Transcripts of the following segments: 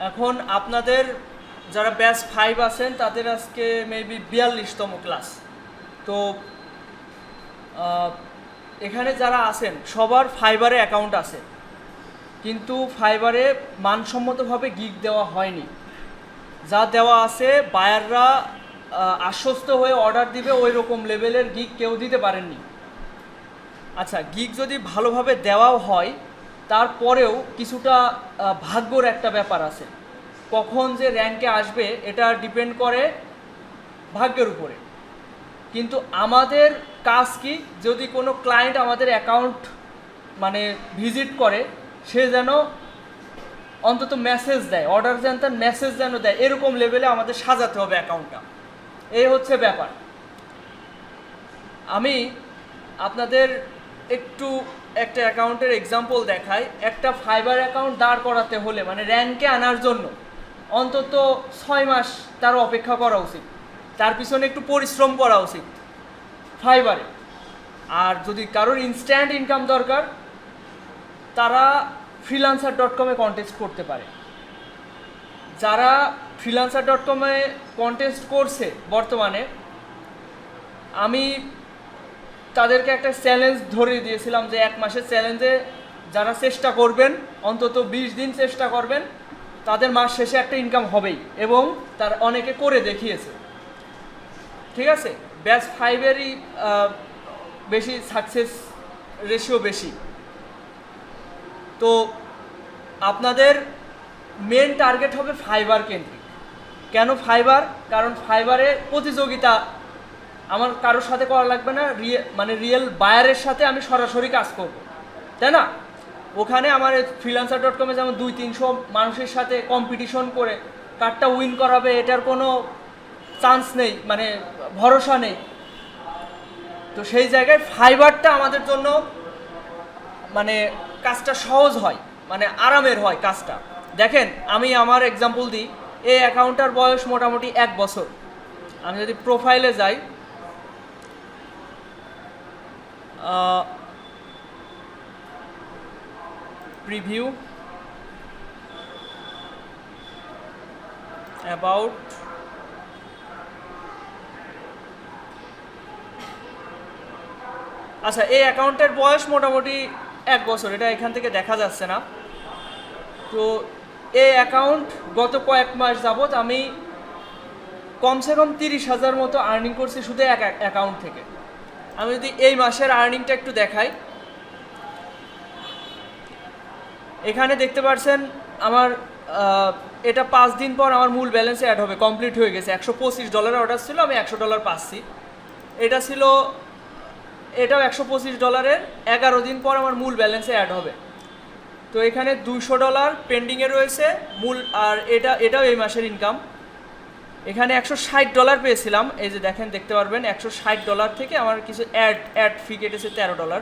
এখন আপনাদের যারা ব্যাচ 5 আছেন তাদের আজকে মেবি 42তম ক্লাস। তো এখানে যারা আছেন সবার ফাইবারে অ্যাকাউন্ট আছে, কিন্তু ফাইবারে মানসম্মতভাবে গিগ দেওয়া হয়নি। যা দেওয়া আছে বায়াররা আশ্বস্ত হয়ে অর্ডার দিবে ওই রকম লেভেলের গিগ কেউ দিতে পারেননি। আচ্ছা, গিগ যদি ভালোভাবে দেওয়াও হয় তারপরেও কিছুটা ভাগ্যর একটা ব্যাপার আছে। কখন যে র্যাঙ্কে আসবে এটা ডিপেন্ড করে ভাগ্যের উপরে। কিন্তু আমাদের কাজ কি, যদি কোনো ক্লায়েন্ট আমাদের অ্যাকাউন্ট মানে ভিজিট করে সে যেন অন্তত মেসেজ দেয়, অর্ডার যেন তার মেসেজ যেন দেয়, এরকম লেভেলে আমাদের সাজাতে হবে অ্যাকাউন্টটা। এই হচ্ছে ব্যাপার। আমি আপনাদের একটু একটা অ্যাকাউন্টের এক্সাম্পল দেখাই। একটা ফাইবার অ্যাকাউন্ট দাঁড় করাতে হলে মানে র্যাঙ্কে আনার জন্য অন্তত 6 মাস তার অপেক্ষা করা উচিত, তার পিছনে একটু পরিশ্রম করা উচিত ফাইবারে। আর যদি কারোর ইনস্ট্যান্ট ইনকাম দরকার তারা freelancer.com-এ কন্টেস্ট করতে পারে। যারা freelancer.com-এ কন্টেস্ট করছে বর্তমানে, আমি তাদেরকে একটা চ্যালেঞ্জ ধরিয়ে দিয়েছিলাম যে 1 মাসের চ্যালেঞ্জে যারা চেষ্টা করবেন, অন্তত 20 দিন চেষ্টা করবেন, তাদের মাস শেষে একটা ইনকাম হবেই, এবং তার অনেকে করে দেখিয়েছে। ঠিক আছে, ব্যাচ 5-এরই বেশি সাকসেস রেশিও বেশি। তো আপনাদের মেন টার্গেট হবে ফাইবার কেন্দ্রিক। কেন ফাইবার? কারণ ফাইবারে প্রতিযোগিতা আমার কারোর সাথে করা লাগবে না, রিয়েল বায়ারের সাথে আমি সরাসরি কাজ করব, তাই না? ওখানে আমার freelancer.com-এ যেমন 200-300 মানুষের সাথে কম্পিটিশন করে কারটা উইন করাবে এটার কোনো চান্স নেই, মানে ভরসা নেই। তো সেই জায়গায় ফাইবারটা আমাদের জন্য মানে কাজটা সহজ হয়, মানে আরামের হয় কাজটা। দেখেন, আমি আমার এক্সাম্পল দিই। এই অ্যাকাউন্টটার বয়স মোটামুটি 1 বছর। আমি যদি প্রোফাইলে যাই, প্রিভিউ, অ্যাবাউট, আচ্ছা, এই অ্যাকাউন্টের বয়স মোটামুটি 1 বছর, এটা এখান থেকে দেখা যাচ্ছে না। তো এই অ্যাকাউন্ট গত কয়েক মাস যাবত আমি কমসে কম 30,000 মতো আর্নিং করছি শুধু এক অ্যাকাউন্ট থেকে। আমি যদি এই মাসের আর্নিংটা একটু দেখাই, এখানে দেখতে পাচ্ছেন আমার এটা 5 দিন পর আমার মূল ব্যালেন্সে অ্যাড হবে, কমপ্লিট হয়ে গেছে। $125 অর্ডার ছিল, আমি $100 পাচ্ছি। এটা ছিল, এটাও $125, 11 দিন পর আমার মূল ব্যালেন্সে অ্যাড হবে। তো এখানে $200 পেন্ডিংয়ে রয়েছে মূল, আর এটাও এই মাসের ইনকাম। এখানে $160 পেয়েছিলাম, এই যে দেখেন, দেখতে পারবেন $160 থেকে আমার কিছু অ্যাড ফি কেটেছে $13।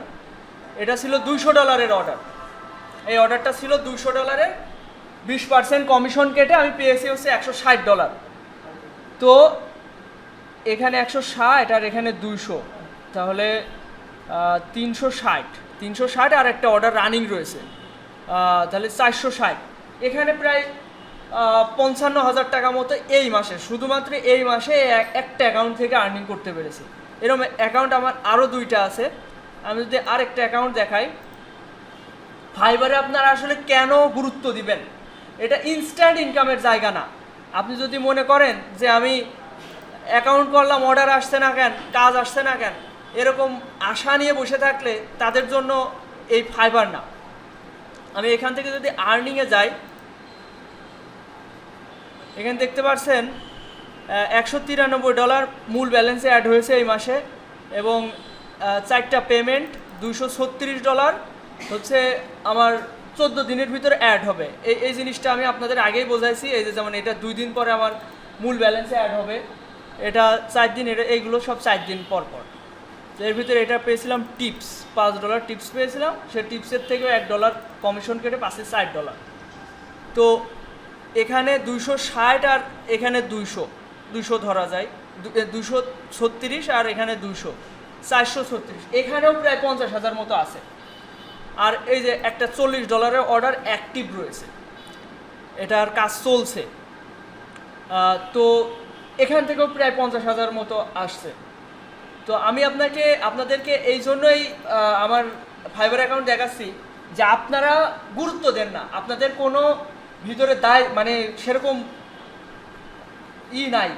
এটা ছিল $200-এর অর্ডার। এই অর্ডারটা ছিল $200, 20% কমিশন কেটে আমি পেয়েছি হচ্ছে $160। তো এখানে 160 আর এখানে 200, তাহলে 360 আর একটা অর্ডার রানিং রয়েছে, তাহলে 460। এখানে প্রায় 55,000 টাকা মতো এই মাসে, শুধুমাত্র এই মাসে একটা অ্যাকাউন্ট থেকে আর্নিং করতে পেরেছি। এরকম অ্যাকাউন্ট আমার আরও 2টা আছে। আমি যদি আরেকটা অ্যাকাউন্ট দেখাই, ফাইবারে আপনারা আসলে কেন গুরুত্ব দিবেন? এটা ইনস্ট্যান্ট ইনকামের জায়গা না। আপনি যদি মনে করেন যে আমি অ্যাকাউন্ট করলাম, অর্ডার আসছে না কেন, কাজ আসছে না কেন, এরকম আশা নিয়ে বসে থাকলে তাদের জন্য এই ফাইবার না। আমি এখান থেকে যদি আর্নিংয়ে যাই, এখানে দেখতে পাচ্ছেন $193 মূল ব্যালেন্সে অ্যাড হয়েছে এই মাসে, এবং 4টা পেমেন্ট $236 হচ্ছে আমার 14 দিনের ভিতরে অ্যাড হবে। এই জিনিসটা আমি আপনাদের আগেই বোঝাইছি। এই যে যেমন এটা 2 দিন পরে আমার মূল ব্যালেন্সে অ্যাড হবে, এটা 4 দিন, এইগুলো সব 4 দিন পর পর। তো এর ভিতরে এটা পেয়েছিলাম টিপস, $5 টিপস পেয়েছিলাম, সে টিপসের থেকেও $1 কমিশন কেটে পাচ্ছে $60। তো এখানে 260 আর এখানে 200 ধরা যায়, 236 আর এখানে 200, 436। এখানেও প্রায় 50,000 মতো আছে। আর এই যে একটা $40 অর্ডার অ্যাক্টিভ রয়েছে। এটার কাজ চলছে। তো এখান থেকেও প্রায় 50,000 মতো আসছে। তো আমি আপনাদেরকে এই জন্যই আমার ফাইবার অ্যাকাউন্ট দেখাচ্ছি যে আপনারা গুরুত্ব দেন না, আপনাদের কোনো ভিতরে দায় মানে সেরকম নাই,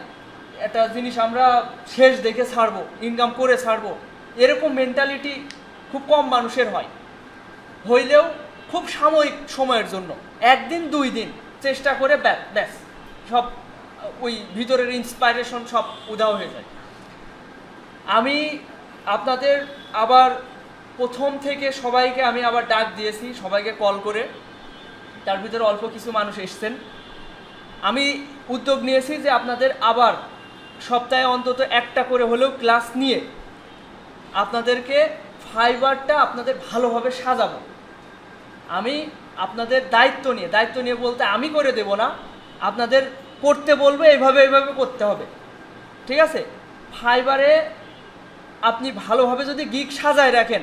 একটা জিনিস আমরা শেষ দেখে ছাড়বো, ইনকাম করে ছাড়বো, এরকম মেন্টালিটি খুব কম মানুষের হয়, হইলেও খুব সাময়িক সময়ের জন্য, 1 দিন 2 দিন চেষ্টা করে ব্যাস সব ওই ভিতরের ইন্সপাইরেশন সব উধাও হয়ে যায়। আমি আপনাদের আবার প্রথম থেকে সবাইকে আমি আবার ডাক দিয়েছি, সবাইকে কল করে, তার ভিতরে অল্প কিছু মানুষ এসছেন। আমি উদ্যোগ নিয়েছি যে আপনাদের আবার সপ্তাহে অন্তত একটা করে হলেও ক্লাস নিয়ে আপনাদেরকে ফাইবারটা আপনাদের ভালোভাবে সাজাবো। আমি আপনাদের দায়িত্ব নিয়ে বলতে আমি করে দেব না, আপনাদের করতে বলবো, এইভাবে করতে হবে, ঠিক আছে? ফাইবারে আপনি ভালোভাবে যদি গিগ সাজায় রাখেন,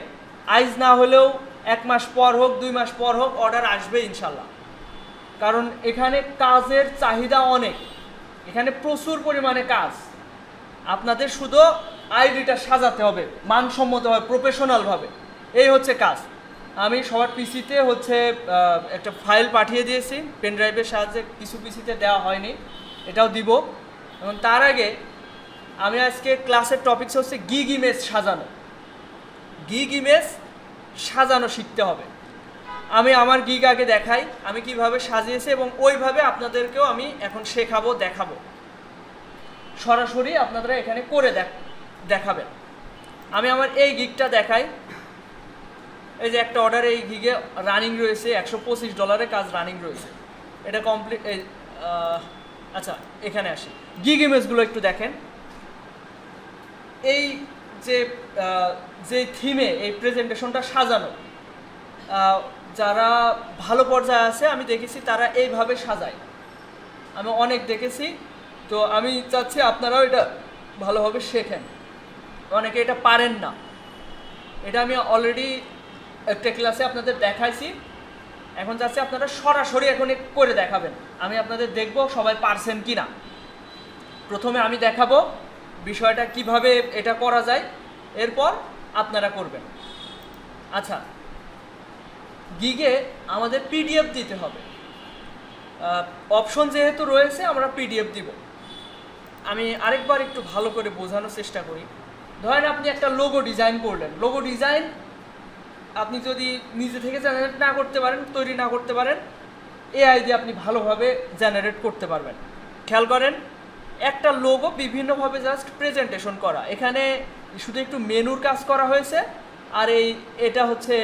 আইজ না হলেও 1 মাস পর হোক 2 মাস পর হোক অর্ডার আসবে ইনশাল্লাহ। কারণ এখানে কাজের চাহিদা অনেক, এখানে প্রচুর পরিমাণে কাজ। আপনাদের শুধু আইডিটা সাজাতে হবে মানসম্মতভাবে, প্রফেশনালভাবে, এই হচ্ছে কাজ। আমি সবার পিসিতে একটা ফাইল পাঠিয়ে দিয়েছি পেন ড্রাইভের সাহায্যে, কিছু পিসিতে দেওয়া হয়নি, এটাও দিব। এবং তার আগে আমি আজকে ক্লাসের টপিকস হচ্ছে গিগ ইমেজ সাজানো। গিগ ইমেজ সাজানো শিখতে হবে। আমি আমার গিগ আগে দেখাই আমি কিভাবে সাজিয়েছি, এবং ওইভাবে আপনাদেরকেও আমি এখন শেখাবো, দেখাবো, সরাসরি আপনারা এখানে করে দেখাবেন। আমি আমার এই গিগটা দেখাই। এই যে একটা অর্ডার এই গিগে রানিং রয়েছে, $125 কাজ রানিং রয়েছে, এটা কমপ্লিট। আচ্ছা, এখানে আসি, গিগ ইমেজগুলো একটু দেখেন। এই যে থিমে এই প্রেজেন্টেশনটা সাজানো, যারা ভালো পর্যায়ে আছে আমি দেখেছি তারা এইভাবে সাজায়, আমি অনেক দেখেছি। তো আমি চাচ্ছি আপনারাও এটা ভালোভাবে শেখেন, অনেকে এটা পারেন না। এটা আমি অলরেডি একটা ক্লাসে আপনাদের দেখাইছি, এখন চাচ্ছি আপনারা সরাসরি এখন করে দেখাবেন। আমি আপনাদের দেখব সবাই পারছেন কি না। প্রথমে আমি দেখাবো বিষয়টা কিভাবে এটা করা যায়, এরপর আপনারা করবেন। আচ্ছা, গিগে আমাদের পিডিএফ দিতে হবে, অপশন যেহেতু রয়েছে আমরা পিডিএফ দিব। আমি আরেকবার একটু ভালো করে বোঝানোর চেষ্টা করি। ধরেন আপনি একটা লোগো ডিজাইন করলেন, লোগো ডিজাইন আপনি যদি নিজে থেকে জেনারেট না করতে পারেন, তৈরি না করতে পারেন, এআই দিয়ে আপনি ভালোভাবে জেনারেট করতে পারবেন। খেয়াল করেন, একটা লোগো বিভিন্নভাবে জাস্ট প্রেজেন্টেশন করা, এখানে শুধু একটু মেনুর কাজ করা হয়েছে। আর এটা হচ্ছে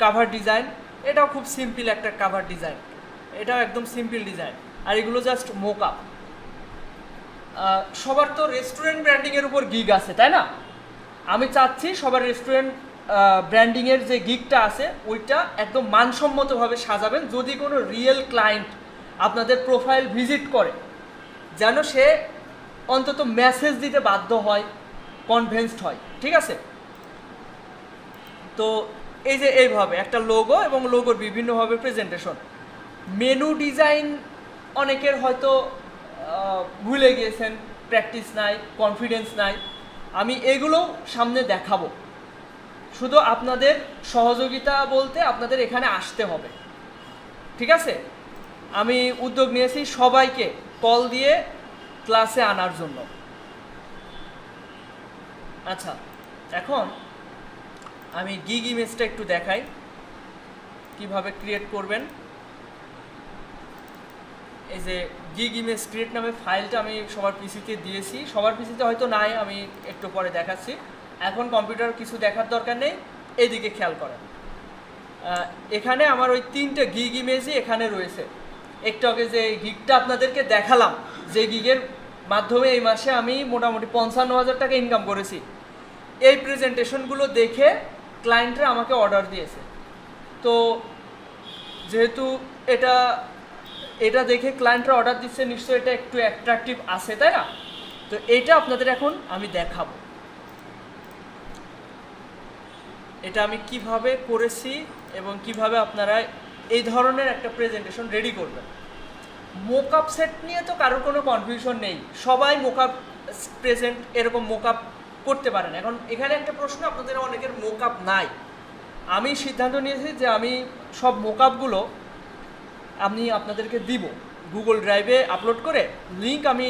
কাভার ডিজাইন, এটাও খুব সিম্পল একটা কাভার ডিজাইন, এটাও একদম সিম্পল ডিজাইন। আর এগুলো জাস্ট মোকআপ। সবার তো রেস্টুরেন্ট ব্র্যান্ডিংয়ের উপর গিগ আছে, তাই না? আমি চাচ্ছি সবার রেস্টুরেন্ট ব্র্যান্ডিংয়ের যে গিগটা আছে ওইটা একদম মানসম্মতভাবে সাজাবেন। যদি কোনো রিয়েল ক্লায়েন্ট আপনাদের প্রোফাইল ভিজিট করে, যেন সে অন্তত মেসেজ দিতে বাধ্য হয়, কনভিন্সড হয়, ঠিক আছে? তো এই যে এইভাবে একটা লোগো এবং লোগোর বিভিন্নভাবে প্রেজেন্টেশন। মেনু ডিজাইন অনেকের হয়তো ভুলে গিয়েছেন, প্র্যাকটিস নাই, কনফিডেন্স নাই, আমি এগুলো সামনে দেখাবো। শুধু আপনাদের সহযোগিতা বলতে আপনাদের এখানে আসতে হবে, ঠিক আছে? আমি উদ্যোগ নিয়েছি সবাইকে কল দিয়ে ক্লাসে আনার জন্য। আচ্ছা, এখন আমি গিগ ইমেজটা একটু দেখাই কিভাবে ক্রিয়েট করবেন। এই যে গিগ ইমেজ ক্রিয়েট নামে ফাইলটা আমি সবার পিসিতে দিয়েছি, সবার পিসিতে হয়তো নাই, আমি একটু পরে দেখাচ্ছি। এখন কম্পিউটার কিছু দেখার দরকার নেই, এইদিকে খেয়াল করেন। এখানে আমার ওই 3টে গিগ ইমেজই এখানে রয়েছে। একটু আগে যে গিগটা আপনাদেরকে দেখালাম, যে গিগের মাধ্যমে এই মাসে আমি মোটামুটি 55,000 টাকা ইনকাম করেছি, এই প্রেজেন্টেশনগুলো দেখে ক্লায়েন্টরা আমাকে অর্ডার দিয়েছে। তো যেহেতু এটা দেখে ক্লায়েন্টরা অর্ডার দিচ্ছে, নিশ্চয়ই এটা একটু অ্যাট্রাকটিভ আছে, তাই না? তো এটা আপনাদের এখন আমি দেখাবো, এটা আমি কিভাবে করেছি এবং কিভাবে আপনারা এই ধরনের একটা প্রেজেন্টেশন রেডি করবেন। মোকআপ সেট নিয়ে তো কারোর কোনো কনফিউশন নেই, সবাই মোকআপ প্রেজেন্ট এরকম মোকআপ করতে পারেন। এখন এখানে একটা প্রশ্ন, আপনাদের অনেকের মোকআপ নাই। আমি সিদ্ধান্ত নিয়েছি যে আমি সব মোকআপগুলো আমি আপনাদেরকে দিব গুগল ড্রাইভে আপলোড করে, লিঙ্ক আমি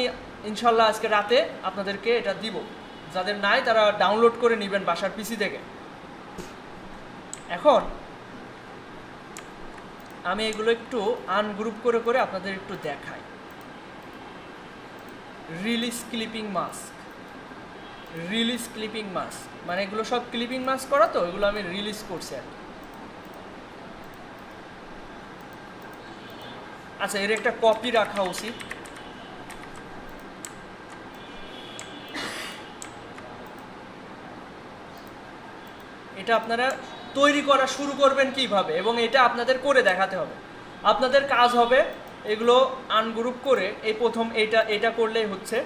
ইনশাল্লাহ আজকে রাতে আপনাদেরকে এটা দিব। যাদের নাই তারা ডাউনলোড করে নেবেন বাসার পিসি থেকে। এখন আমি এগুলো একটু আনগ্রুপ করে করে আপনাদের একটু দেখাই। Release clipping mask, release clipping mask মানে এগুলো সব ক্লিপিং মাস্ক করা, তো এগুলো আমি রিলিজ করছি আর কি। আচ্ছা, এর একটা কপি রাখা উচিত। এটা আপনারা তৈরি করা শুরু করবেন কিভাবে, এবং এটা আপনাদের করে দেখাতে হবে। আপনাদের কাজ হবে এগুলো আনগ্রুপ করে এই প্রথম এটা করলেই হচ্ছে।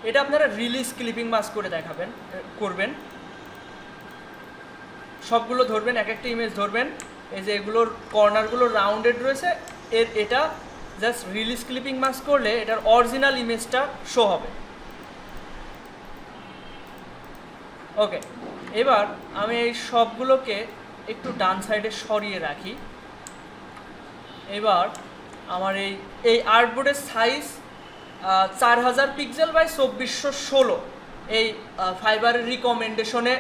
এটা আপনারা রিলিজ ক্লিপিং মাস্ক করে করবেন। সবগুলো ধরবেন, এক একটা ইমেজ ধরবেন। এই যে এগুলোর কর্নারগুলো রাউন্ডেড রয়েছে, এটা জাস্ট রিলিজ ক্লিপিং মাস্ক করলে এটার অরিজিনাল ইমেজটা শো হবে। ওকে, এবার আমি এই সবগুলোকে একটু ডান সাইডে সরিয়ে রাখি। এবার আমার এই আর্টবোর্ডের সাইজ 4000 পিক্সেল বাই 2416, এই ফাইবারের রিকমেন্ডেশনে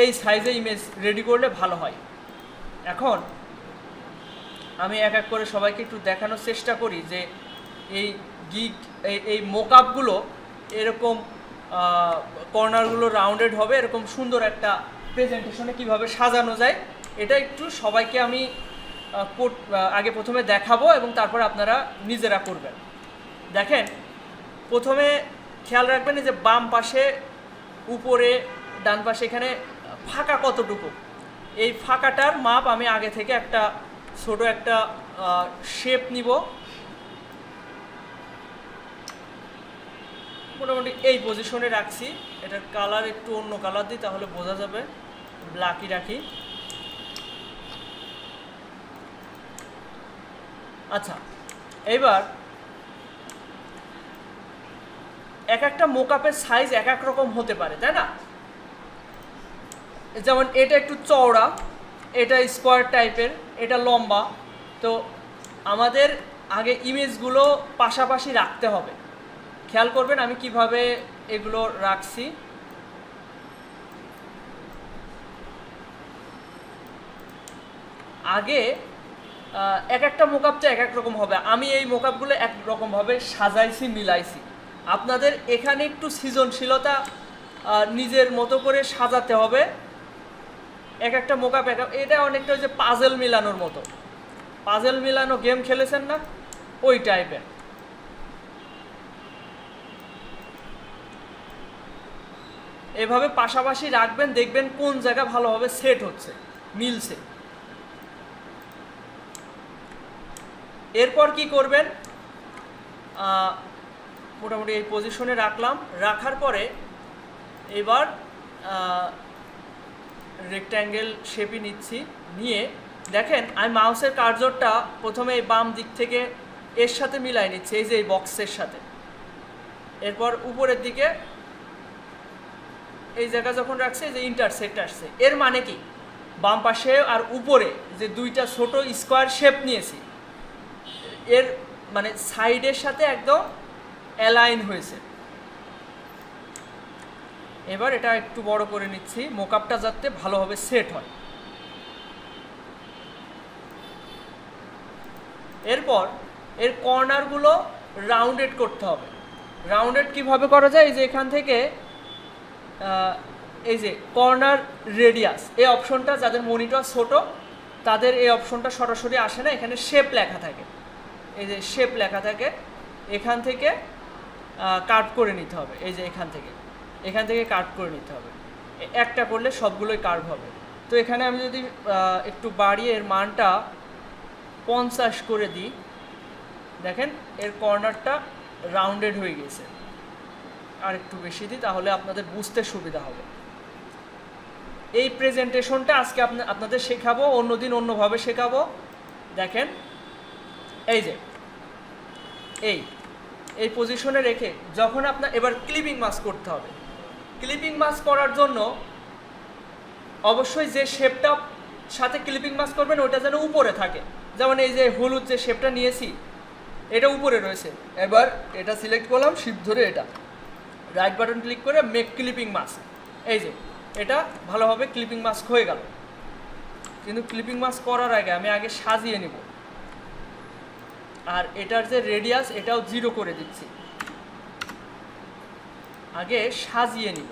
এই সাইজে ইমেজ রেডি করলে ভালো হয়। এখন আমি এক এক করে সবাইকে একটু দেখানোর চেষ্টা করি যে এই এই মোকআপগুলো এরকম কর্নারগুলো রাউন্ডেড হবে, এরকম সুন্দর একটা প্রেজেন্টেশনে কিভাবে সাজানো যায় এটা একটু সবাইকে আমি আগে প্রথমে দেখাবো এবং তারপর আপনারা নিজেরা করবেন। দেখেন, প্রথমে খেয়াল রাখবেন যে বাম পাশে, উপরে, ডান পাশে এখানে ফাঁকা কতটুকু, এই ফাঁকাটার মাপ আমি আগে থেকে একটা ছোট একটা শেপ নিব। মোটামুটি এই পজিশনে রাখছি। এটার কালার একটু অন্য কালার দিই, তাহলে বোঝা যাবে। ব্ল্যাকই রাখি। আচ্ছা, এইবার এক একটা মোকআপের সাইজ এক এক রকম হতে পারে, তাই না? যেমন এটা একটু চওড়া, এটা স্কোয়ার টাইপের, এটা লম্বা। তো আমাদের আগে ইমেজগুলো পাশাপাশি রাখতে হবে। খেয়াল করবেন আমি কিভাবে এগুলো রাখছি। আগে এক একটা মোকআপ তো এক এক রকম হবে। আমি এই মোকআপগুলো এক রকমভাবে সাজাইছি, মিলাইছি। আপনাদের এখানে একটু সৃজনশীলতা নিজের মতো করে সাজাতে হবে। এক একটা মোকআপ এটা অনেকটা ওই যে পাজেল মিলানোর মতো। পাজেল মিলানো গেম খেলেছেন না, ওই টাইপের। এভাবে পাশাপাশি রাখবেন, দেখবেন কোন জায়গা ভালোভাবে সেট হচ্ছে, মিলছে। এরপর কি করবেন, মোটামুটি এই পজিশনে রাখলাম। রাখার পরে এবার রেক্ট্যাঙ্গেল শেপই নিচ্ছি। নিয়ে দেখেন আমি মাউসের কার্সরটা প্রথমে এই বাম দিক থেকে এর সাথে মিলাই নিচ্ছি, এই যে এই বক্সের সাথে। এরপর উপরের দিকে এই জায়গা যখন রাখছে, যে ইন্টারসেক্ট আসছে, এর মানে কি বাম পাশে আর উপরে যে দুইটা ছোট স্কোয়ার শেপ নিয়েছি, এর মানে সাইডের সাথে একদম অ্যালাইন হয়েছে। এবার এটা একটু বড় করে নিচ্ছি, মোকআপটা যাতে ভালোভাবে সেট হয়। এরপর এর কর্নারগুলো রাউন্ডেড করতে হবে। রাউন্ডেড কিভাবে করা যায়, এই যে এখান থেকে এই যে কর্নার রেডিয়াস, এই অপশনটা যাদের মনিটর ছোট তাদের এই অপশনটা সরাসরি আসে না, এখানে শেপ লেখা থাকে। এই যে শেপ লেখা থাকে, এখান থেকে কাট করে নিতে হবে। এই যে এখান থেকে কাট করে নিতে হবে। একটা করলে সবগুলোই কার্ভ হবে। তো এখানে আমি যদি একটু বাড়িয়ে এর মানটা 50 করে দিই, দেখেন এর কর্নারটা রাউন্ডেড হয়ে গেছে। আর একটু বেশি দিই, তাহলে আপনাদের বুঝতে সুবিধা হবে। এই প্রেজেন্টেশনটা আজকে আপনাদের শেখাবো, অন্যদিন অন্যভাবে শেখাবো। দেখেন এই যে এই এই পজিশনে রেখে যখন আপনার এবার ক্লিপিং মাস্ক করতে হবে, ক্লিপিং মাস্ক করার জন্য অবশ্যই যে শেপটা সাথে ক্লিপিং মাস্ক করবেন ওটা যেন উপরে থাকে। যেমন এই যে হলুদ যে শেপটা নিয়েছি এটা উপরে রয়েছে, এবার এটা সিলেক্ট করলাম, শিফট ধরে এটা রাইট বাটন ক্লিক করে মেক ক্লিপিং মাস্ক, এই যে এটা ভালোভাবে ক্লিপিং মাস্ক হয়ে গেল। কিন্তু ক্লিপিং মাস্ক করার আগে আমি আগে সাজিয়ে নিব, আর এটার যে রেডিয়াস এটাও 0 করে দিচ্ছি, আগে সাজিয়ে নিব।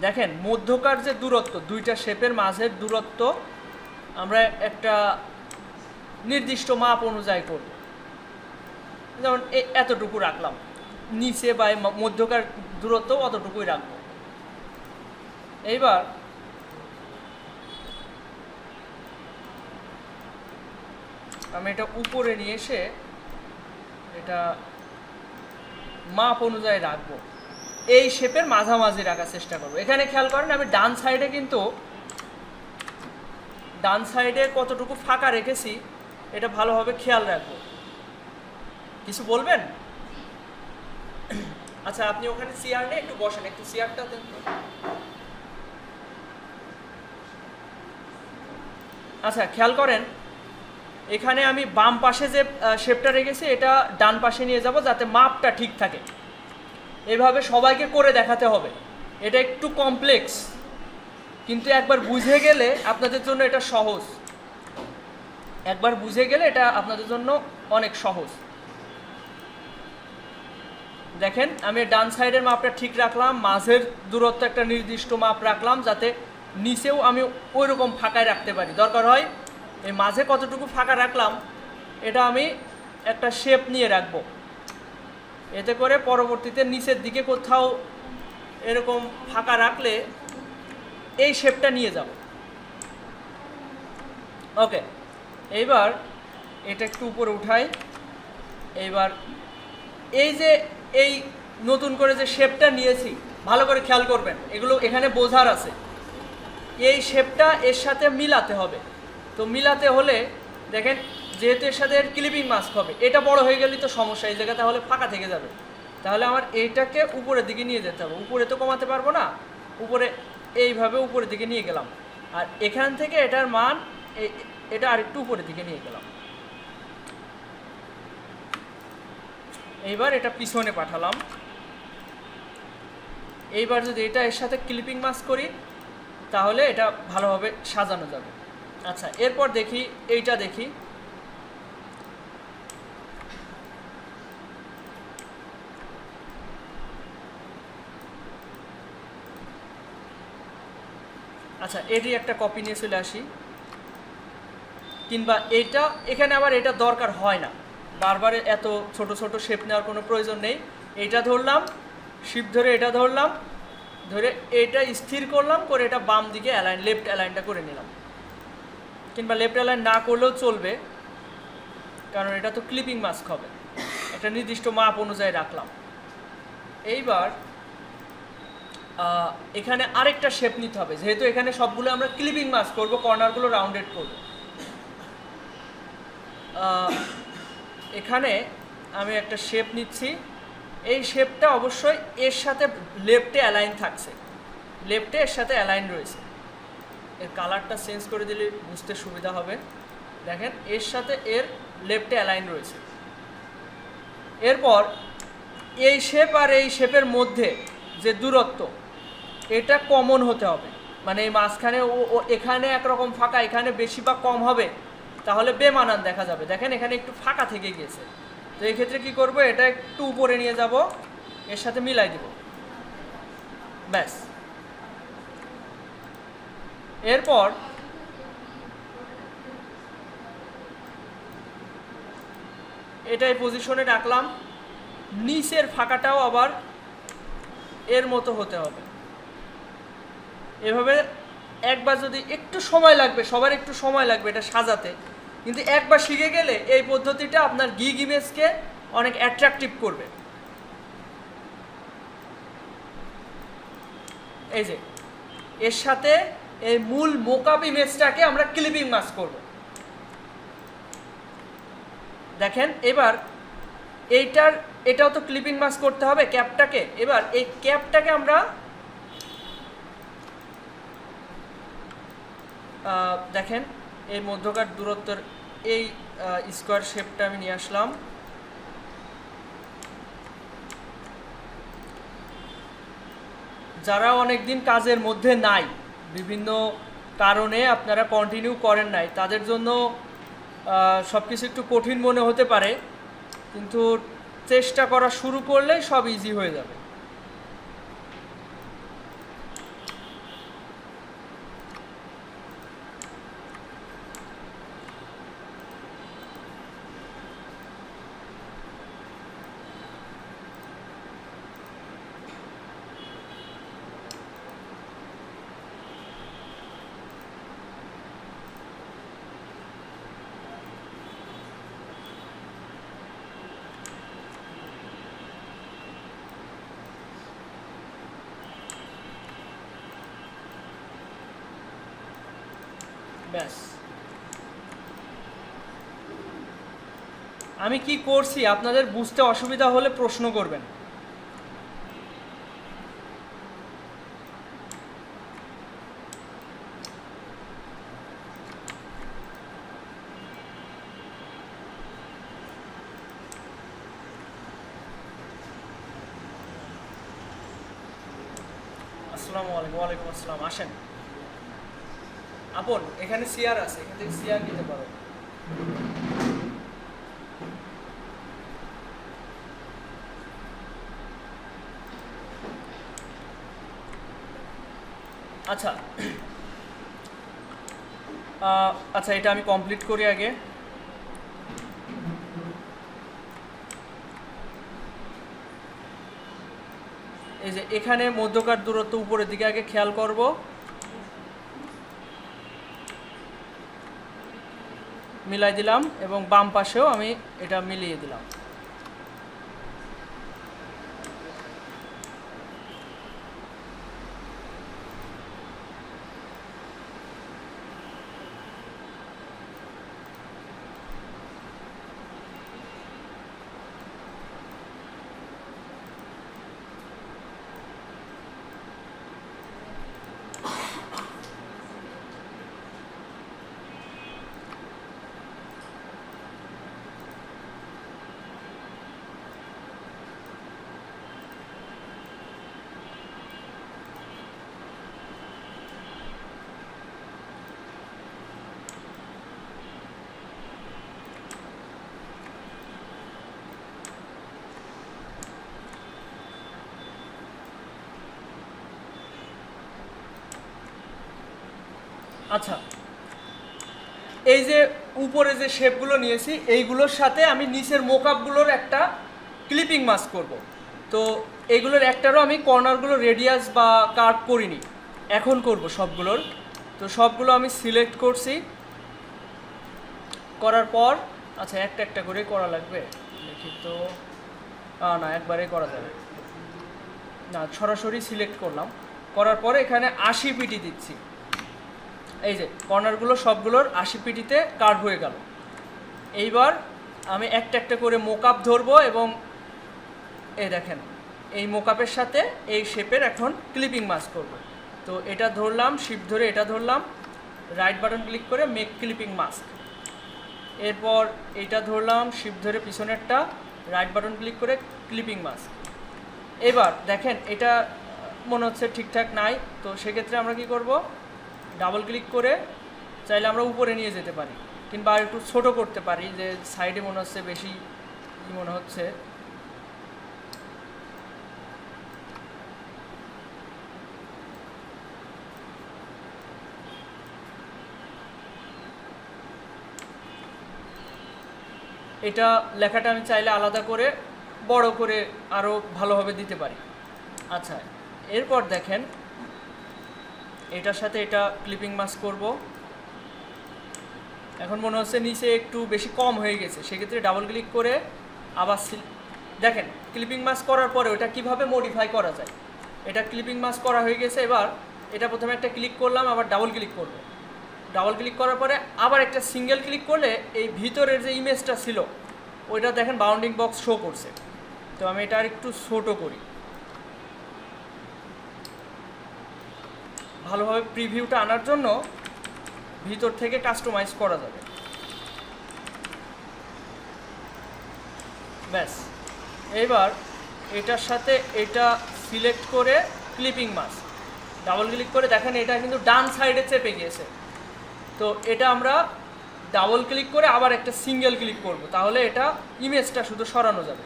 দেখেন মধ্যকার যে দূরত্ব, দুইটা শেপের মাঝের দূরত্ব আমরা একটা নির্দিষ্ট মাপ অনুযায়ী করব। যেমন এতটুকু রাখলাম, নিচে বা মধ্যকার দূরত্ব অতটুকুই রাখবো। এইবার আমি এটা উপরে নিয়ে এসে এটা মাপ অনুযায়ী রাখবো, এই শেপের মাঝামাঝি রাখার চেষ্টা করবো। এখানে খেয়াল করেন আমি ডান সাইডে কিন্তু ডান সাইডে কতটুকু ফাঁকা রেখেছি এটা ভালোভাবে খেয়াল রাখবো। কিছু বলবেন? আচ্ছা আপনি ওখানে চেয়ার নিয়ে একটু বসেন, একটু চেয়ারটা দেন তো। আচ্ছা খেয়াল করেন এখানে আমি বাম পাশে যে শেপটা রেখেছি এটা ডান পাশে নিয়ে যাব যাতে মাপটা ঠিক থাকে। এভাবে সবাইকে করে দেখাতে হবে, এটা একটু কমপ্লেক্স, কিন্তু একবার বুঝে গেলে আপনাদের জন্য এটা সহজ। একবার বুঝে গেলে এটা আপনাদের জন্য অনেক সহজ। দেখেন আমি ডান সাইডের মাপটা ঠিক রাখলাম, মাঝের দূরত্ব একটা নির্দিষ্ট মাপ রাখলাম যাতে নিচেও আমি ওই রকম ফাঁকায় রাখতে পারি। দরকার হয় এই মাঝে কতটুকু ফাঁকা রাখলাম এটা আমি একটা শেপ নিয়ে রাখবো, এতে করে পরবর্তীতে নিচের দিকে কোথাও এরকম ফাঁকা রাখলে এই শেপটা নিয়ে যাব। ওকে, এইবার এটা একটু উপরে উঠাই। এইবার এই যে এই নতুন করে যে শেপটা নিয়েছি ভালো করে খেয়াল করবেন, এগুলো এখানে বোঝার আছে। এই শেপটা এর সাথে মিলাতে হবে, তো মিলাতে হলে দেখেন যেহেতু এর সাথে ক্লিপিং মাস্ক হবে, এটা বড় হয়ে গেলেই তো সমস্যা, এই জায়গা তাহলে ফাঁকা থেকে যাবে। তাহলে আমার এইটাকে উপরের দিকে নিয়ে যেতে হবে, উপরে তো কমাতে পারবো না, উপরে এইভাবে উপরের দিকে নিয়ে গেলাম, আর এখান থেকে এটার মান এটা আরেকটু উপরের দিকে নিয়ে গেলাম। এইবার এটা পিছনে পাঠালাম। এইবার যদি এটা এর সাথে ক্লিপিং মাস্ক করি তাহলে এটা ভালোভাবে সাজানো যাবে। আচ্ছা এরপর দেখি এইটা দেখি। আচ্ছা এটি একটা কপি নিয়ে চলে আসি, কিংবা এইটা এখানে আবার এটা দরকার হয় না, বারবার এত ছোট ছোট শেপ নেওয়ার কোনো প্রয়োজন নেই। এইটা ধরলাম, শিফট ধরে এটা ধরলাম, ধরে এটা স্থির করলাম, করে এটা বাম দিকে অ্যালাইন, লেফট অ্যালাইনটা করে নিলাম, কিংবা লেফট অ্যালাইন না করলেও চলবে কারণ এটা তো ক্লিপিং মাস্ক হবে, একটা নির্দিষ্ট মাপ অনুযায়ী রাখলাম। এইবার এখানে আরেকটা শেপ নিতে হবে, যেহেতু এখানে সবগুলো আমরা ক্লিপিং মাস্ক করব, কর্নারগুলো রাউন্ডেড করব। এখানে আমি একটা শেপ নিচ্ছি, এই শেপটা অবশ্যই এর সাথে লেফটে অ্যালাইন থাকছে, লেফটে এর সাথে অ্যালাইন রয়েছে। এর কালারটা চেঞ্জ করে দিলে বুঝতে সুবিধা হবে। দেখেন এর সাথে এর লেফটে অ্যালাইন রয়েছে। এরপর এই শেপ আর এই শেপের মধ্যে যে দূরত্ব এটা কমন হতে হবে, মানে এই মাঝখানে ও এখানে একরকম ফাঁকা, এখানে বেশি বা কম হবে, তাহলে বেমানান দেখা যাবে। দেখেন এখানে একটু ফাঁকা থেকে গিয়েছে, তো এই ক্ষেত্রে কী করব, এটা একটু উপরে নিয়ে যাব, এর সাথে মিলাই দিব, ব্যাস। এরপর এটাই পজিশনে রাখলাম, নিচের ফাঁকাটাও আবার এর মতো হতে হবে। এভাবে একবার যদি একটু সময় লাগবে, সবার একটু সময় লাগবে এটা সাজাতে, কিন্তু একবার শিখে গেলে এই পদ্ধতিটা আপনার গিগ ইমেজকে অনেক অ্যাট্রাকটিভ করবে। এই যে এর সাথে এই মূল মোকআপ ইমেজটাকে আমরা ক্লিপিং মাস্ক করব। দেখেন এবার এটাও তো ক্লিপিং মাস্ক করতে হবে ক্যাপটাকে। এবার এই ক্যাপটাকে আমরা দেখেন এই মধ্যকার দূরত্বের এই স্কোয়ার শেপটা আমি নিয়ে আসলাম। যারা অনেকদিন কাজের মধ্যে নাই, বিভিন্ন কারণে আপনারা কন্টিনিউ করেন নাই, তাদের জন্য সব কিছু একটু কঠিন মনে হতে পারে, কিন্তু চেষ্টা করা শুরু করলেই সব ইজি হয়ে যাবে। ব্যাস, আমি কি করছি আপনাদের বুঝতে অসুবিধা হলে প্রশ্ন করবেন। আসসালামু আলাইকুম। ওয়ালাইকুম আসসালাম। আসেন আপন, এখানে চেয়ার আছে, এখান থেকে চেয়ার নিতে পারো। আচ্ছা আচ্ছা, এটা আমি কমপ্লিট করি আগে। এই যে এখানে মধ্যকার দূরত্ব উপরের দিকে আগে খেয়াল করব। মিলাই দিলাম এবং বাম পাশেও আমি এটা মিলিয়ে দিলাম। আচ্ছা, এই যে উপরে যে শেপগুলো নিয়েছি এইগুলোর সাথে আমি নিচের মোকআপগুলোর একটা ক্লিপিং মাস্ক করব। তো এইগুলোর একটারও আমি কর্নারগুলো রেডিয়াস বা কাট করিনি, এখন করব সবগুলোর। তো সবগুলো আমি সিলেক্ট করছি, করার পর আচ্ছা একটা একটা করে করা লাগবে, দেখি তো। না, একবারেই করা যাবে না, সরাসরি সিলেক্ট করলাম। করার পরে এখানে 80 পিটি দিচ্ছি। এই যে কর্নারগুলো সবগুলোর 80 পিটিতে কাট হয়ে গেল। এইবার আমি একটা একটা করে মোকআপ ধরবো এবং এই দেখেন এই মোকআপের সাথে এই শেপের এখন ক্লিপিং মাস্ক করব। তো এটা ধরলাম, শিফট ধরে এটা ধরলাম, রাইট বাটন ক্লিক করে মেক ক্লিপিং মাস্ক। এরপর এইটা ধরলাম, শিফট ধরে পিছনেরটা, রাইট বাটন ক্লিক করে ক্লিপিং মাস্ক। এবার দেখেন এটা মনে হচ্ছে ঠিকঠাক নাই, তো সেক্ষেত্রে আমরা কি করব, ডাবল ক্লিক করে চাইলে আমরা উপরে নিয়ে যেতে পারি, কিংবা একটু ছোট করতে পারি, যে সাইডে মনে হচ্ছে বেশি মনে হচ্ছে। এটা লেখাটা আমি চাইলে আলাদা করে বড় করে আরও ভালোভাবে দিতে পারি। আচ্ছা, এরপর দেখেন এটার সাথে এটা ক্লিপিং মাস্ক করব। এখন মনে হচ্ছে নিচে একটু বেশি কম হয়ে গেছে, সেক্ষেত্রে ডাবল ক্লিক করে আবার দেখেন ক্লিপিং মাস্ক করার পরে ওটা কিভাবে মডিফাই করা যায়। এটা ক্লিপিং মাস্ক করা হয়ে গেছে। এবার এটা প্রথমে একটা ক্লিক করলাম, আবার ডাবল ক্লিক করব। ডাবল ক্লিক করার পরে আবার একটা সিঙ্গেল ক্লিক করলে এই ভিতরের যে ইমেজটা ছিল ওইটা দেখেন বাউন্ডিং বক্স শো করছে। তো আমি এটা আর একটু ছোটো করি, ভালোভাবে প্রিভিউটা আনার জন্য ভিতর থেকে কাস্টমাইজ করা যাবে। ব্যাস, এবার এটার সাথে এটা সিলেক্ট করে ক্লিপিং মাস্ক ডাবল ক্লিক করে দেখেন এটা কিন্তু ডান সাইডে চেপে গিয়েছে। তো এটা আমরা ডাবল ক্লিক করে আবার একটা সিঙ্গেল ক্লিক করব, তাহলে এটা ইমেজটা শুধু সরানো যাবে।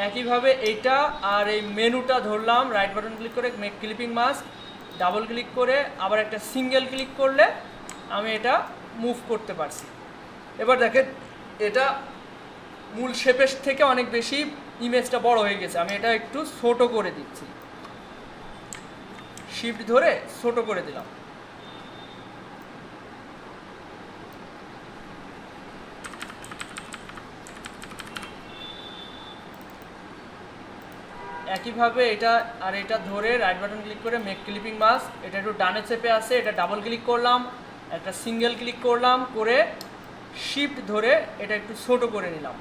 একইভাবে এইটা আর এই মেনুটা ধরলাম, রাইট বাটন ক্লিক করে make clipping mask, double click করে আবার একটা সিঙ্গেল ক্লিক করলে আমি এটা মুভ করতে পারছি। এবার দেখেন এটা মূল শেপের থেকে অনেক বেশি ইমেজটা বড় হয়ে গেছে। আমি এটা একটু ছোট করে দিচ্ছি, শিফট ধরে ছোট করে দিলাম। একইভাবে এটা আর এটা ধরে রাইট বাটন ক্লিক করে মেক ক্লিপিং মাস্ক, এটা একটু ডানে চেপে আছে, এটা ডাবল ক্লিক করলাম, একটা সিঙ্গেল ক্লিক করলাম, করে শিফট ধরে এটা একটু ছোট করে নিলাম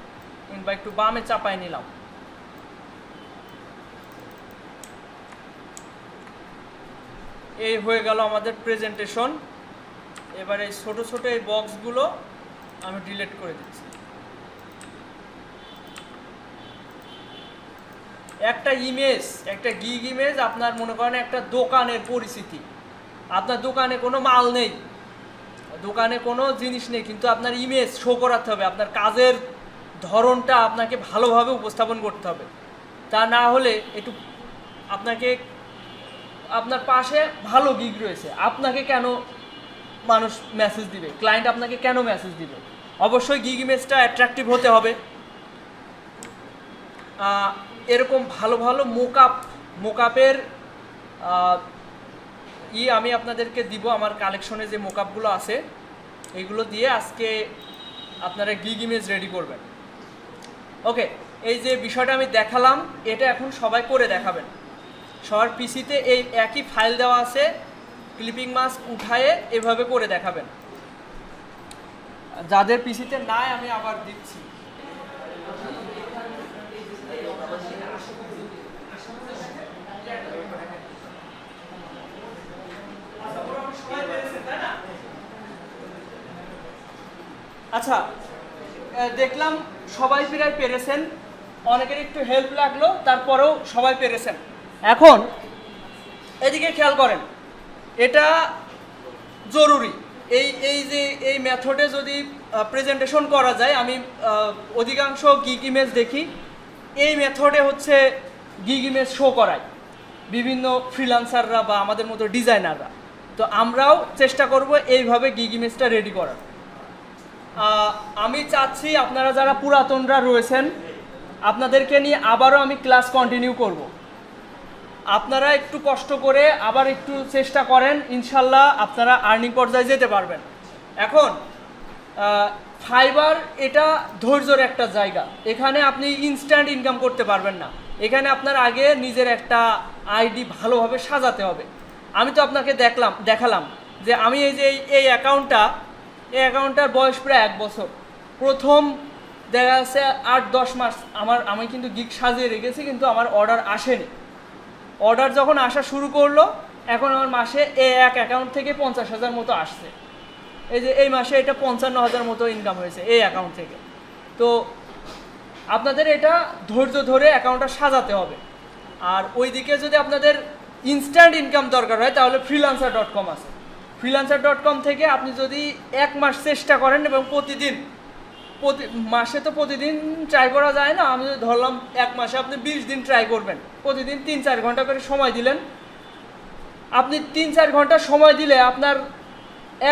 বা একটু বামে চাপায় নিলাম। এই হয়ে গেল আমাদের প্রেজেন্টেশন। এবার এই ছোট ছোট এই বক্সগুলো আমি ডিলিট করে দিচ্ছি। একটা ইমেজ, একটা গিগ ইমেজ, আপনার মনে করেন একটা দোকানের পরিস্থিতি, আপনার দোকানে কোনো মাল নেই, দোকানে কোনো জিনিস নেই, কিন্তু আপনার ইমেজ শো করাতে হবে, আপনার কাজের ধরনটা আপনাকে ভালোভাবে উপস্থাপন করতে হবে। তা না হলে একটু আপনাকে, আপনার পাশে ভালো গিগ রয়েছে, আপনাকে কেন মানুষ মেসেজ দিবে, ক্লায়েন্ট আপনাকে কেন মেসেজ দিবে? অবশ্যই গিগ ইমেজটা অ্যাট্রাকটিভ হতে হবে। এরকম ভালো ভালো মোকআপের আমি আপনাদেরকে দিব, আমার কালেকশনে যে মোকআপগুলো আছে এইগুলো দিয়ে আজকে আপনারা গিগ ইমেজ রেডি করবেন। ওকে, এই যে বিষয়টা আমি দেখালাম এটা এখন সবাই করে দেখাবেন। সবার পিসিতে এই একই ফাইল দেওয়া আছে, ক্লিপিং মাস্ক উঠায়ে এভাবে করে দেখাবেন। যাদের পিসিতে নাই আমি আবার দিচ্ছি। আচ্ছা, দেখলাম সবাই প্রায় পেরেছেন, অনেকের একটু হেল্প লাগলো, তারপরেও সবাই পেরেছেন। এখন এদিকে খেয়াল করেন, এটা জরুরি। এই যে এই মেথডে যদি প্রেজেন্টেশন করা যায়, আমি অধিকাংশ গিগ ইমেজ দেখি এই মেথডে হচ্ছে গিগ ইমেজ শো করায় বিভিন্ন ফ্রিল্যান্সাররা বা আমাদের মতো ডিজাইনাররা। তো আমরাও চেষ্টা করব এইভাবে গিগ ইমেজটা রেডি করার। আমি চাচ্ছি আপনারা যারা পুরাতনরা রয়েছেন আপনাদেরকে নিয়ে আবারও আমি ক্লাস কন্টিনিউ করব। আপনারা একটু কষ্ট করে আবার একটু চেষ্টা করেন, ইনশাল্লাহ আপনারা আর্নিং পর্যায়ে যেতে পারবেন। এখন ফাইবার এটা ধৈর্যের একটা জায়গা, এখানে আপনি ইনস্ট্যান্ট ইনকাম করতে পারবেন না। এখানে আপনার আগে নিজের একটা আইডি ভালোভাবে সাজাতে হবে। আমি তো আপনাকে দেখালাম যে আমি এই যে এই অ্যাকাউন্টটার বয়স প্রায় 1 বছর। প্রথম দেখা যাচ্ছে 8-10 মাস আমি কিন্তু গিগ সাজিয়ে রেখেছি, কিন্তু আমার অর্ডার আসেনি। অর্ডার যখন আসা শুরু করলো, এখন আমার মাসে এক অ্যাকাউন্ট থেকে 50,000 মতো আসছে। এই যে এই মাসে এটা 55,000 মতো ইনকাম হয়েছে এই অ্যাকাউন্ট থেকে। তো আপনাদের এটা ধৈর্য ধরে অ্যাকাউন্টটা সাজাতে হবে। আর ওইদিকে যদি আপনাদের ইনস্ট্যান্ট ইনকাম দরকার হয় তাহলে freelancer.com আছে। freelancer.com থেকে আপনি যদি 1 মাস চেষ্টা করেন এবং মাসে তো প্রতিদিন ট্রাই করা যায় না, আমি ধরলাম 1 মাসে আপনি 20 দিন ট্রাই করবেন, প্রতিদিন 3-4 ঘন্টা করে সময় দিলেন। আপনি 3-4 ঘন্টা সময় দিলে আপনার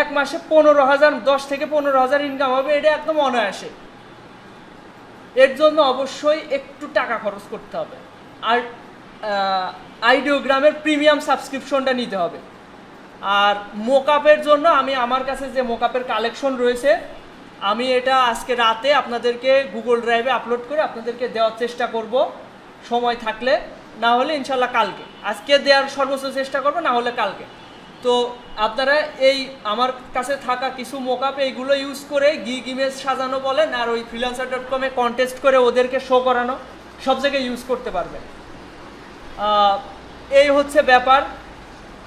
1 মাসে 15,000, 10 থেকে 15,000 ইনকাম হবে, এটা একদম অনায়াসে। এর জন্য অবশ্যই একটু টাকা খরচ করতে হবে, আর আইডিওগ্রামের প্রিমিয়াম সাবস্ক্রিপশনটা নিতে হবে। আর মোকআপের জন্য আমার কাছে যে মোকআপের কালেকশন রয়েছে, আমি এটা আজকে রাতে আপনাদেরকে গুগল ড্রাইভে আপলোড করে আপনাদেরকে দেওয়ার চেষ্টা করব সময় থাকলে, না হলে ইনশাল্লাহ কালকে। আজকে দেওয়ার সর্বোচ্চ চেষ্টা করব, না হলে কালকে। তো আপনারা এই আমার কাছে থাকা কিছু মোকআপ এইগুলো ইউজ করে গিগ ইমেজ সাজানো বলেন আর ওই freelancer.com এ কন্টেস্ট করে ওদেরকে শো করানো সব জায়গায় ইউজ করতে পারবেন। এই হচ্ছে ব্যাপার।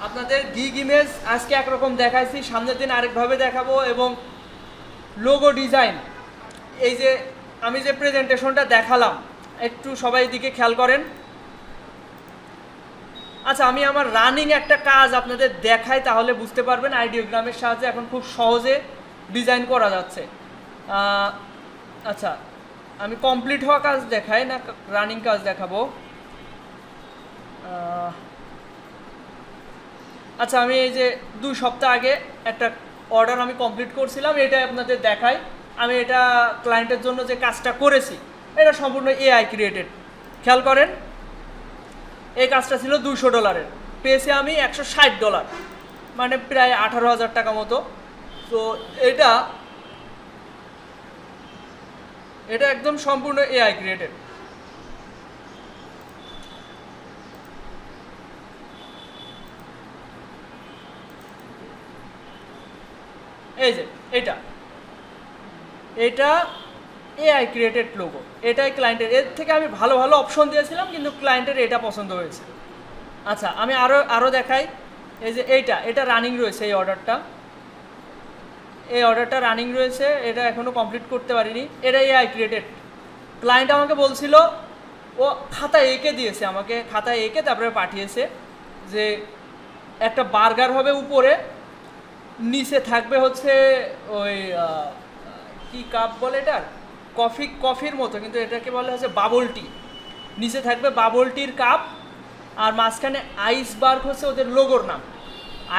আপনাদের গিগ ইমেজ আজকে একরকম দেখাইছি, সামনের দিন আরেকভাবে দেখাবো। এবং লোগো ডিজাইন, এই যে আমি যে প্রেজেন্টেশনটা দেখালাম, একটু সবাই দিকে খেয়াল করেন। আচ্ছা, আমি আমার রানিং একটা কাজ আপনাদের দেখাই, তাহলে বুঝতে পারবেন আইডিওগ্রামের সাহায্যে এখন খুব সহজে ডিজাইন করা যাচ্ছে। আচ্ছা, আমি কমপ্লিট হওয়া কাজ দেখাই না রানিং কাজ দেখাবো? আচ্ছা, আমি এই যে 2 সপ্তাহ আগে একটা অর্ডার আমি কমপ্লিট করছিলাম, এটা আপনাদের দেখাই। আমি এটা ক্লায়েন্টের জন্য যে কাজটা করেছি এটা সম্পূর্ণ এআই ক্রিয়েটেড। খেয়াল করেন, এই কাজটা ছিল $200, পেয়েছি আমি $160, মানে প্রায় 18,000 টাকা মতো। তো এটা একদম সম্পূর্ণ এআই ক্রিয়েটেড। এই যে এটা এআই ক্রিয়েটেড লোগো, এটাই ক্লায়েন্টের। এর থেকে আমি ভালো ভালো অপশন দিয়েছিলাম, কিন্তু ক্লায়েন্টের এটা পছন্দ হয়েছে। আচ্ছা, আমি আরও দেখাই। এই যে এটা রানিং রয়েছে, এই অর্ডারটা রানিং রয়েছে, এটা এখনও কমপ্লিট করতে পারিনি। এটা এআই ক্রিয়েটেড। ক্লায়েন্ট আমাকে বলছিল, ও খাতায় এঁকে দিয়েছে, আমাকে খাতায় এঁকে তারপরে পাঠিয়েছে যে একটা বার্গার হবে, উপরে নিচে থাকবে হচ্ছে ওই কি কাপ বলে এটার, কফির মতো, কিন্তু এটাকে বলে হচ্ছে বাবল টি। নিচে থাকবে বাবল টির কাপ, আর মাঝখানে আইস বার্গ হচ্ছে ওদের লোগোর নাম।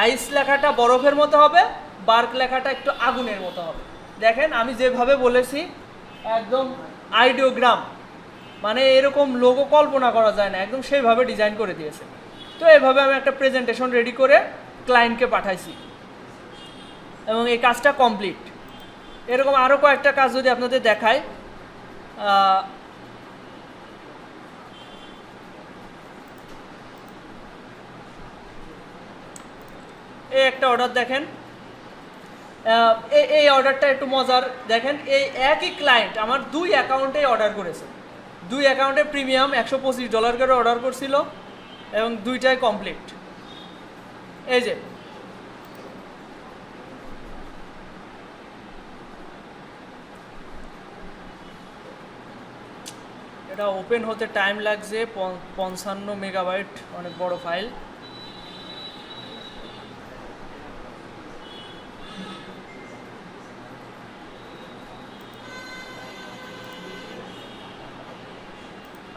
আইস লেখাটা বরফের মতো হবে, বার্গ লেখাটা একটু আগুনের মতো হবে। দেখেন, আমি যেভাবে বলেছি একদম আইডিওগ্রাম, মানে এরকম লোগো কল্পনা করা যায় না, একদম সেইভাবে ডিজাইন করে দিয়েছে। তো এইভাবে আমি একটা প্রেজেন্টেশন রেডি করে ক্লায়েন্টকে পাঠাইছি এবং এই কাজটা কমপ্লিট। এরকম আরও কয়েকটা কাজ যদি আপনাদের দেখায়, এই একটা অর্ডার দেখেন, এই অর্ডারটা একটু মজার। দেখেন, এই একই ক্লায়েন্ট আমার 2 অ্যাকাউন্টে অর্ডার করেছে। 2 অ্যাকাউন্টে প্রিমিয়াম $125 করে অর্ডার করছিল এবং 2টাই কমপ্লিট। এই যে এটা ওপেন হতে টাইম লাগছে 55 মেগাবাইট, অনেক বড় ফাইল।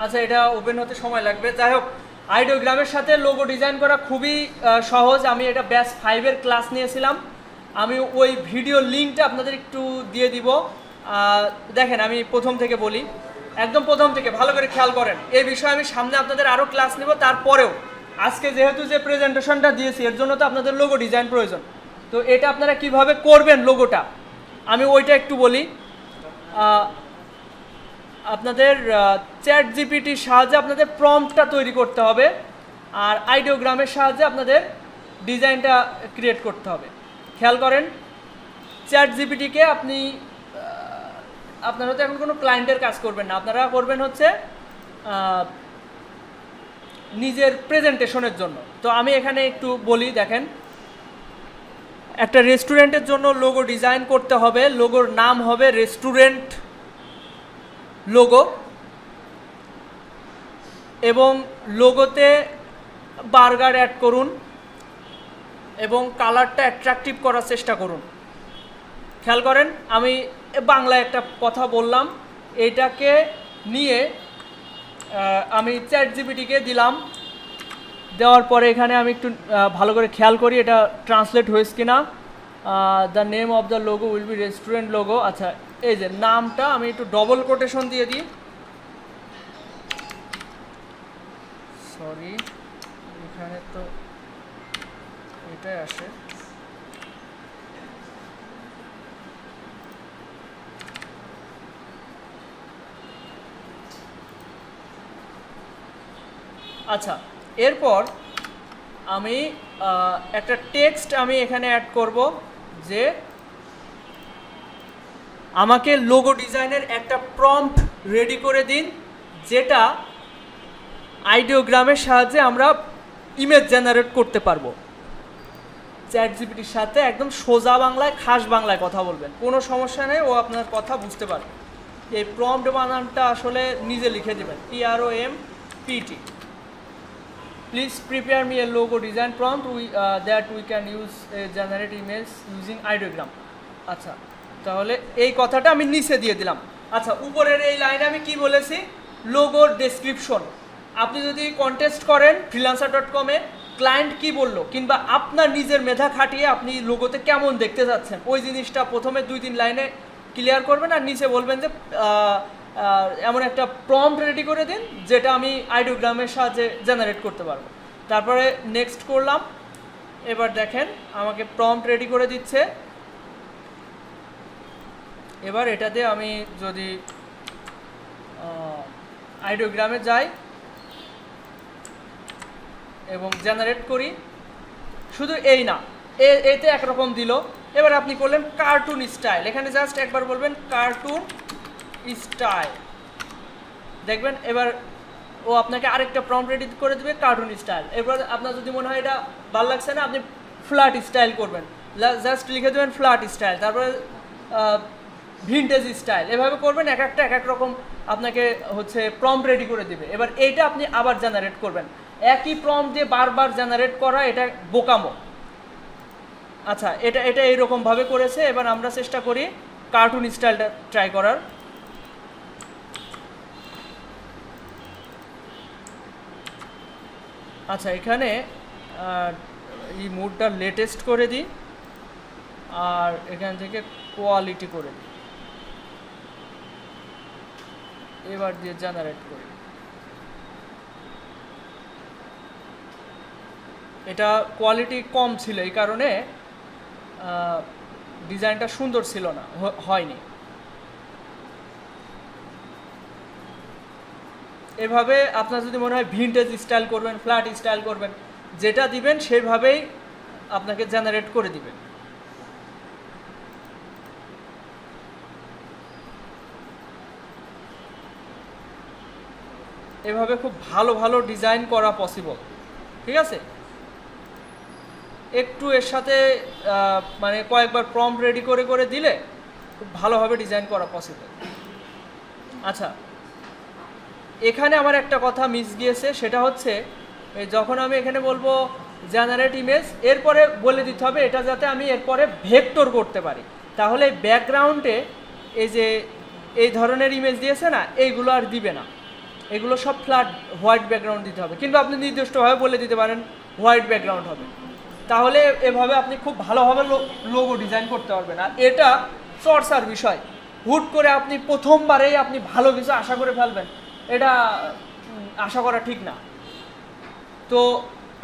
আচ্ছা, এটা ওপেন হতে সময় লাগবে। যাই হোক, আইডিওগ্রামের সাথে লোগো ডিজাইন করা খুবই সহজ। আমি এটা ব্যাচ 5-এর ক্লাস নিয়েছিলাম, আমি ওই ভিডিও লিঙ্কটা আপনাদের একটু দিয়ে দিব। দেখেন, আমি প্রথম থেকে বলি, একদম প্রথম থেকে ভালো করে খেয়াল করেন। এই বিষয়ে আমি সামনে আপনাদের আরও ক্লাস নেব। তারপরেও আজকে যেহেতু যে প্রেজেন্টেশনটা দিয়েছি, এর জন্য তো আপনাদের লোগো ডিজাইন প্রয়োজন। তো এটা আপনারা কিভাবে করবেন লোগোটা, আমি ওইটা একটু বলি। আপনাদের চ্যাট জিপিটির সাহায্যে আপনাদের প্রম্পটটা তৈরি করতে হবে, আর আইডিওগ্রামের সাহায্যে আপনাদের ডিজাইনটা ক্রিয়েট করতে হবে। খেয়াল করেন, চ্যাট জিপিটিকে আপনারা তো এখন কোনো ক্লায়েন্টের কাজ করবেন না, আপনারা করবেন হচ্ছে নিজের প্রেজেন্টেশনের জন্য। তো আমি এখানে একটু বলি, দেখেন, একটা রেস্টুরেন্টের জন্য লোগো ডিজাইন করতে হবে। লোগোর নাম হবে রেস্টুরেন্ট লোগো, এবং লোগোতে বার্গার অ্যাড করুন এবং কালারটা অ্যাট্রাকটিভ করার চেষ্টা করুন। খেয়াল করেন, আমি বাংলায় একটা কথা বললাম, এইটাকে নিয়ে আমি চ্যাট জিপিটিকে দিলাম। দেওয়ার পরে এখানে আমি একটু ভালো করে খেয়াল করি এটা ট্রান্সলেট হয়েছে কিনা। The name of the logo will be restaurant logo. আচ্ছা, এই যে নামটা আমি একটু ডবল কোটেশন দিয়ে দিই, সরি, এখানে তো এটাই আসে। আচ্ছা, এরপর আমি একটা টেক্সট আমি এখানে অ্যাড করব যে আমাকে লোগো ডিজাইনের একটা প্রম্পট রেডি করে দিন, যেটা আইডিওগ্রামের সাহায্যে আমরা ইমেজ জেনারেট করতে পারবো। চ্যাটজিপিটির সাথে একদম সোজা বাংলায়, খাস বাংলায় কথা বলবেন, কোনো সমস্যা নেই, ও আপনার কথা বুঝতে পারবে। এই প্রম্পট বানানটা আসলে নিজে লিখে দেবেন, PROMPT। Please prepare me a logo design prompt that we can use generate image using Ideogram. আচ্ছা, তাহলে এই কথাটা আমি নিচে দিয়ে দিলাম। আচ্ছা, উপরের এই লাইনে আমি কি বলেছি, লোগোর ডেসক্রিপশন। আপনি যদি কন্টেস্ট করেন freelancer.com-এ, ক্লায়েন্ট কি বললো, কিংবা আপনার নিজের মেধা খাটিয়ে আপনি লোগোতে কেমন দেখতে যাচ্ছেন, ওই জিনিসটা প্রথমে 2-3 লাইনে ক্লিয়ার করবেন, আর নিচে বলবেন যে এমন একটা প্রম্পট রেডি করে দিন যেটা আমি আইডিওগ্রামের সাহায্যে জেনারেট করতে পারবো। তারপরে নেক্সট করলাম। এবার দেখেন আমাকে প্রম্পট রেডি করে দিচ্ছে। এবার এটাতে আমি যদি আইডিওগ্রামে যাই এবং জেনারেট করি, শুধু এই না, এতে একরকম দিল। এবার আপনি করলেন কার্টুন স্টাইল, এখানে জাস্ট একবার বলবেন কার্টুন স্টাইল, দেখবেন এবার ও আপনাকে আরেকটা প্রম্পট রেডি করে দেবে কার্টুন স্টাইল। এরপর আপনার যদি মনে হয় এটা ভালো লাগছে না, আপনি ফ্ল্যাট স্টাইল করবেন, জাস্ট লিখে দেবেন ফ্ল্যাট স্টাইল, তারপরে ভিনটেজ স্টাইল, এভাবে করবেন। এক একটা এক এক রকম আপনাকে হচ্ছে প্রম্পট রেডি করে দিবে। এবার এইটা আপনি আবার জেনারেট করবেন। একই প্রম্পট দিয়ে বারবার জেনারেট করা এটা বোকামো। আচ্ছা, এটা এইরকমভাবে করেছে। এবার আমরা চেষ্টা করি কার্টুন স্টাইলটা ট্রাই করার। আচ্ছা, এখানে এই মুডটা লেটেস্ট করে দিই, আর এখান থেকে কোয়ালিটি করে দিই, এবার দিয়ে জেনারেট করি। এটা কোয়ালিটি কম ছিল, এই কারণে ডিজাইনটা সুন্দর ছিল না, হয়নি। এভাবে আপনার যদি মনে হয় ভিনটেজ স্টাইল করবেন, ফ্ল্যাট স্টাইল করবেন, যেটা দিবেন সেইভাবেই আপনাকে জেনারেট করে দিবেন। এভাবে খুব ভালো ভালো ডিজাইন করা পসিবল, ঠিক আছে। একটু এর সাথে মানে কয়েকবার প্রম্পট রেডি করে করে দিলে খুব ভালোভাবে ডিজাইন করা পসিবল। আচ্ছা, এখানে আমার একটা কথা মিস গিয়েছে, সেটা হচ্ছে যখন আমি এখানে বলবো জেনারেট ইমেজ, এরপরে বলে দিতে হবে এটা যাতে আমি এরপরে ভেক্টর করতে পারি। তাহলে ব্যাকগ্রাউন্ডে এই যে এই ধরনের ইমেজ দিয়েছে না, এইগুলো আর দিবে না, এগুলো সব ফ্ল্যাট হোয়াইট ব্যাকগ্রাউন্ড দিতে হবে। কিন্তু আপনি নির্দিষ্টভাবে বলে দিতে পারেন হোয়াইট ব্যাকগ্রাউন্ড হবে, তাহলে এভাবে আপনি খুব ভালোভাবে লোগো ডিজাইন করতে পারবেন। আর এটা চর্চার বিষয়, হুট করে আপনি প্রথমবারেই আপনি ভালো কিছু আশা করে ফেলবেন, এটা আশা করা ঠিক না। তো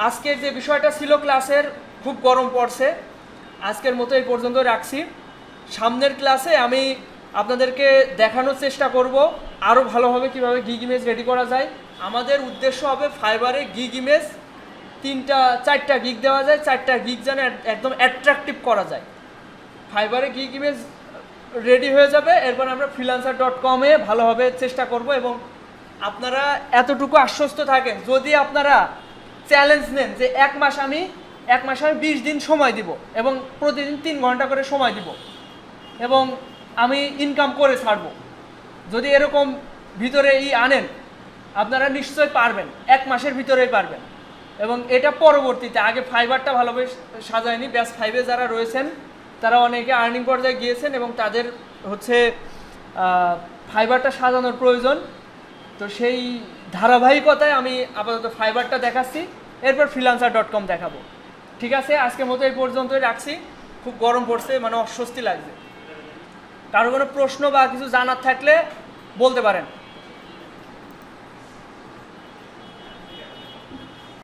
আজকের যে বিষয়টা ছিল ক্লাসের, খুব গরম পড়ছে, আজকের মতো এই পর্যন্ত রাখছি। সামনের ক্লাসে আমি আপনাদেরকে দেখানোর চেষ্টা করব আরও ভালোভাবে কীভাবে গিগ ইমেজ রেডি করা যায়। আমাদের উদ্দেশ্য হবে ফাইবারে গিগ ইমেজ 3-4টা গিগ দেওয়া যায়, 4টা গিগ যেন একদম অ্যাট্রাকটিভ করা যায়। ফাইবারে গিগ ইমেজ রেডি হয়ে যাবে, এরপর আমরা freelancer.com-এ ভালোভাবে চেষ্টা করব। এবং আপনারা এতটুকু আশ্বস্ত থাকেন, যদি আপনারা চ্যালেঞ্জ নেন যে এক মাস আমি 20 দিন সময় দিব এবং প্রতিদিন 3 ঘন্টা করে সময় দিব এবং আমি ইনকাম করে ছাড়বো, যদি এরকম ভিতরে আনেন, আপনারা নিশ্চয়ই পারবেন, 1 মাসের ভিতরেই পারবেন। এবং এটা পরবর্তীতে, আগে ফাইবারটা ভালোভাবে সাজায়নি। ব্যাচ 5-এ যারা রয়েছেন তারা অনেকে আর্নিং পর্যায়ে গিয়েছেন এবং তাদের হচ্ছে ফাইবারটা সাজানোর প্রয়োজন। তো সেই ধারাবাহিকতায় আমি আপাতত ফাইবারটা দেখাচ্ছি, এরপর freelancer.com দেখাবো। ঠিক আছে, আজকের মতো এই পর্যন্তই রাখছি। খুব গরম পড়ছে, মানে অস্বস্তি লাগছে। কারো কোনো প্রশ্ন বা কিছু জানার থাকলে বলতে পারেন।